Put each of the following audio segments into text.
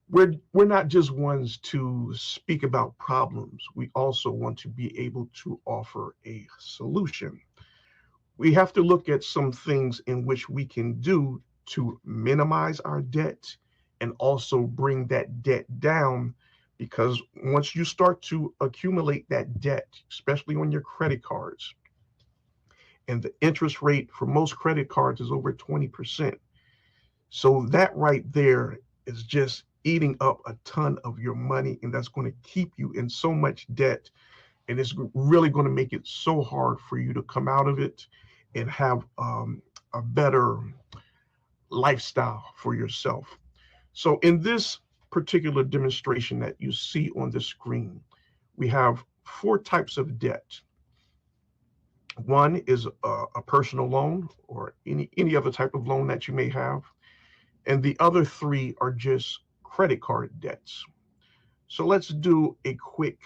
we're not just ones to speak about problems. We also want to be able to offer a solution. We have to look at some things in which we can do to minimize our debt and also bring that debt down, because once you start to accumulate that debt, especially on your credit cards, and the interest rate for most credit cards is over 20%. So that right there is just eating up a ton of your money, and that's going to keep you in so much debt, and it's really going to make it so hard for you to come out of it and have a better lifestyle for yourself. So in this particular demonstration that you see on the screen, we have four types of debt. One is a personal loan or any other type of loan that you may have, and the other three are just credit card debts. So let's do a quick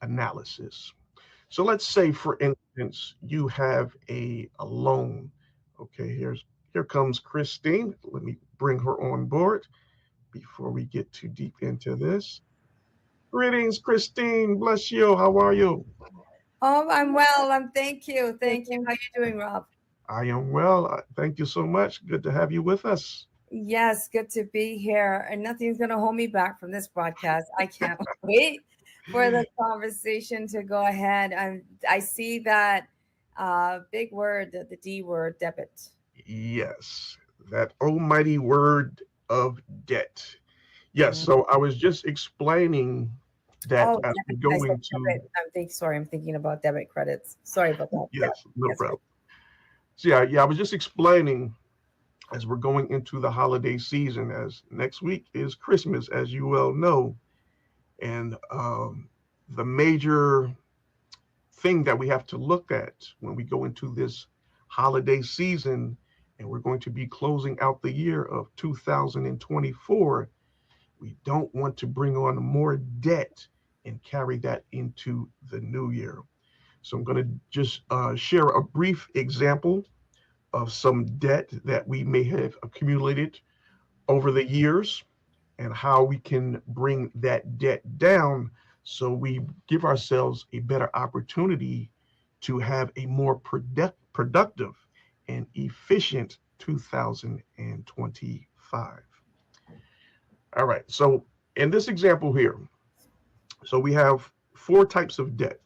analysis. So let's say, for instance, you have a loan. Okay, here comes Christine. Let me bring her on board before we get too deep into this. Greetings, Christine. Bless you. How are you? Oh, I'm well. Thank you. Thank you. How you doing, Rob? I am well. Thank you so much. Good to have you with us. Yes, good to be here. And nothing's going to hold me back from this broadcast. I can't wait for the conversation to go ahead. I see that big word, the D word, debit. Yes, that almighty word of debt. Yes, Mm. so I was just explaining that Oh, as debit. we I go said into, debit. Sorry, I'm thinking about debit credits. Sorry about that. Yeah. yes, no Yes, problem. So yeah, I was just explaining as we're going into the holiday season, as next week is Christmas, as you well know, and the major thing that we have to look at when we go into this holiday season, and we're going to be closing out the year of 2024, we don't want to bring on more debt and carry that into the new year. So I'm going to just share a brief example of some debt that we may have accumulated over the years and how we can bring that debt down so we give ourselves a better opportunity to have a more productive and efficient 2025. All right. So in this example here, so we have four types of debt.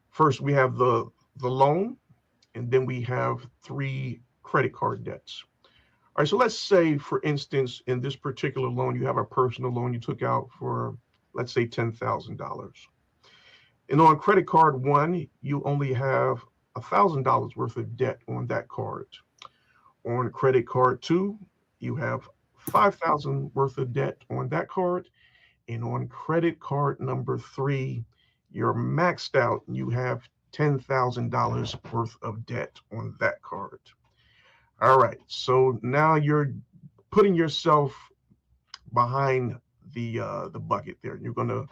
First, we have the loan, and then we have three credit card debts. All right, so let's say, for instance, in this particular loan, you have a personal loan you took out for, let's say, $10,000. And on credit card one, you only have $1,000 worth of debt on that card. On credit card two, you have 5,000 worth of debt on that card. And on credit card number three, you're maxed out and you have $10,000 worth of debt on that card. All right, so now you're putting yourself behind the bucket there. You're going to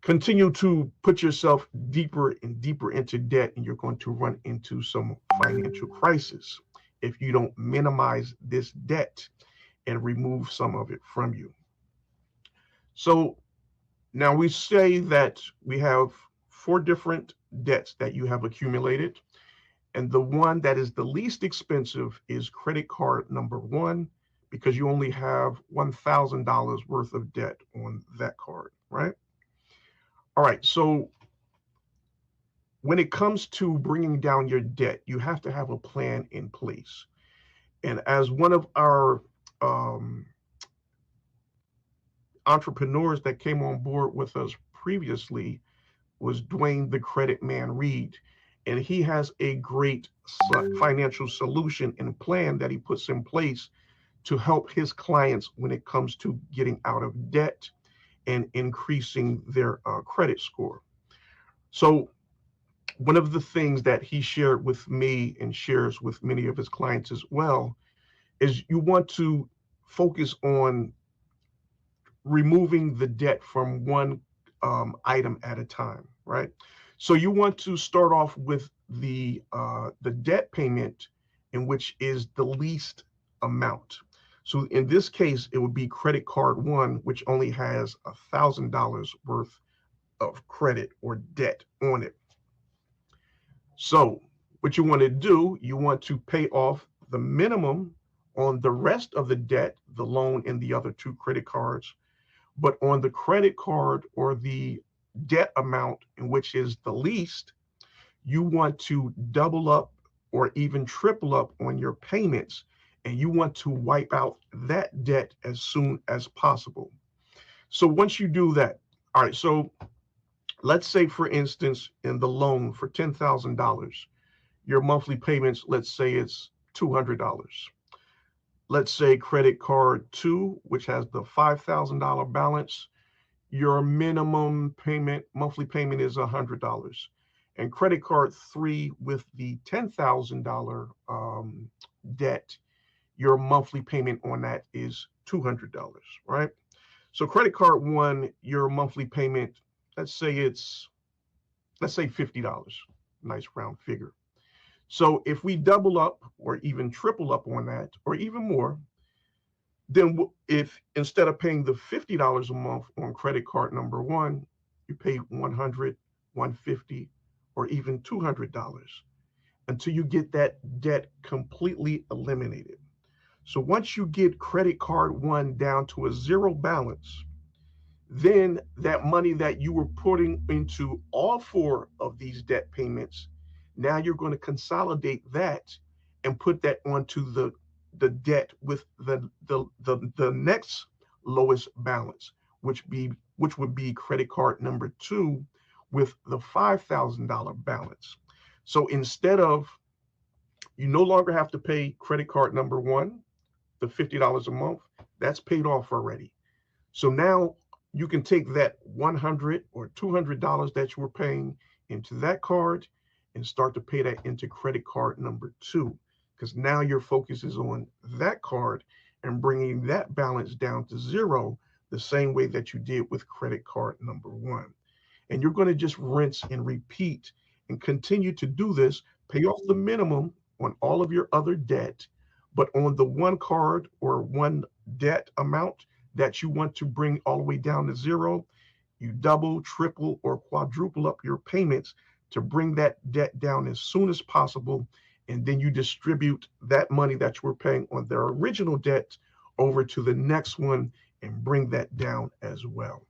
continue to put yourself deeper and deeper into debt, and you're going to run into some financial crisis if you don't minimize this debt and remove some of it from you. So now we say that we have four different debts that you have accumulated. And the one that is the least expensive is credit card number one, because you only have $1,000 worth of debt on that card, right? All right. So when it comes to bringing down your debt, you have to have a plan in place. And as one of our um, entrepreneurs that came on board with us previously was Dwayne the Credit Man Reed. And he has a great financial solution and plan that he puts in place to help his clients when it comes to getting out of debt and increasing their credit score. So, one of the things that he shared with me and shares with many of his clients as well is you want to focus on removing the debt from one item at a time, right? So you want to start off with the debt payment, in which is the least amount. So in this case, it would be credit card one, which only has $1,000 worth of credit or debt on it. So what you want to do, you want to pay off the minimum on the rest of the debt, the loan and the other two credit cards. But on the credit card or the debt amount, in which is the least, you want to double up or even triple up on your payments, and you want to wipe out that debt as soon as possible. So once you do that, all right, so let's say, for instance, in the loan for $10,000, your monthly payments, let's say it's $200. Let's say credit card two, which has the $5,000 balance, your minimum payment, monthly payment is $100. And credit card three with the $10,000 debt, your monthly payment on that is $200, right? So credit card one, your monthly payment, let's say $50, nice round figure. So if we double up or even triple up on that, or even more, then if instead of paying the $50 a month on credit card number one, you pay 100, 150, or even $200 until you get that debt completely eliminated. So once you get credit card one down to a zero balance, then that money that you were putting into all four of these debt payments, now you're going to consolidate that and put that onto the debt with the next lowest balance, which would be credit card number two with the $5,000 balance. So instead of, you no longer have to pay credit card number one, the $50 a month, that's paid off already. So now you can take that $100 or $200 that you were paying into that card and start to pay that into credit card number two, because now your focus is on that card and bringing that balance down to zero, the same way that you did with credit card number one. And you're going to just rinse and repeat and continue to do this, pay off the minimum on all of your other debt, but on the one card or one debt amount that you want to bring all the way down to zero, you double, triple, or quadruple up your payments to bring that debt down as soon as possible. And then you distribute that money that you were paying on their original debt over to the next one and bring that down as well.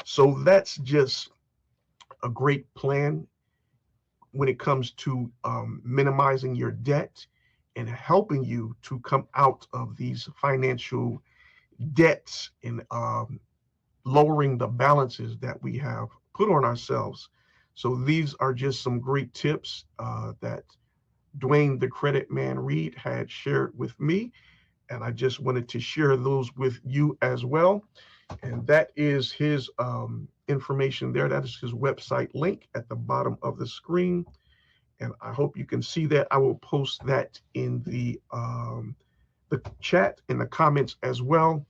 So that's just a great plan when it comes to minimizing your debt and helping you to come out of these financial debts and lowering the balances that we have put on ourselves. So these are just some great tips that Dwayne the Credit Man Reed had shared with me, and I just wanted to share those with you as well. And that is his information there. That is his website link at the bottom of the screen. And I hope you can see that. I will post that in the chat, in the comments as well.